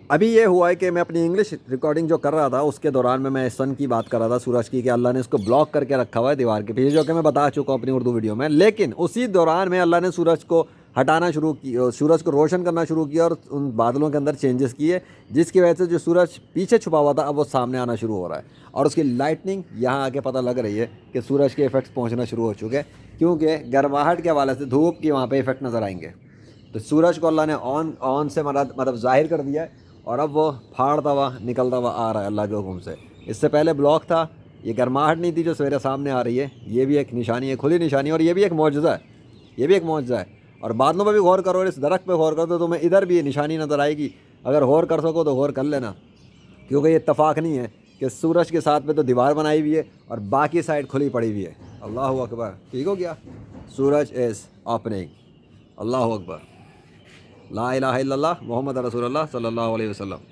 ابھی یہ ہوا ہے کہ میں اپنی انگلش ریکارڈنگ جو کر رہا تھا اس کے دوران میں سن کی بات کر رہا تھا، سورج کی، کہ اللہ نے اس کو بلاک کر کے رکھا ہوا ہے دیوار کے پیچھے، جو کہ میں بتا چکا ہوں اپنی اردو ویڈیو میں. لیکن اسی دوران میں اللہ نے سورج کو ہٹانا شروع کی، سورج کو روشن کرنا شروع کیا اور ان بادلوں کے اندر چینجز کیے، جس کی وجہ سے جو سورج پیچھے چھپا ہوا تھا اب وہ سامنے آنا شروع ہو رہا ہے. اور اس کی لائٹننگ یہاں آ کے پتہ لگ رہی ہے کہ سورج کے ایفیکٹس پہنچنا شروع ہو چکے، کیونکہ گرماہٹ کے حوالے سے دھوپ کی وہاں پہ ایفیکٹ نظر آئیں گے. تو سورج کو اللہ نے آن سے مطلب ظاہر کر دیا ہے، اور اب وہ پھاڑتا ہوا نکلتا ہوا آ رہا ہے اللہ کے حکم سے. اس سے پہلے بلاک تھا، یہ گرماہٹ نہیں تھی جو سویرے سامنے آ رہی ہے. یہ بھی ایک نشانی ہے، کھلی نشانی ہے، اور یہ بھی ایک معجزہ ہے، یہ بھی ایک معجزہ ہے. اور بادلوں پہ بھی غور کرو، اس درخت پہ غور کرو تو تمہیں ادھر بھی یہ نشانی نظر آئے گی. اگر غور کر سکو تو غور کر لینا، کیونکہ یہ اتفاق نہیں ہے کہ سورج کے ساتھ میں تو دیوار بنائی ہوئی ہے اور باقی سائڈ کھلی پڑی ہوئی ہے. اللہ اکبر. ٹھیک ہو گیا؟ سورج از اوپننگ. اللہ اکبر. لا الہ الا اللہ محمد رسول اللہ صلی اللہ علیہ وسلم.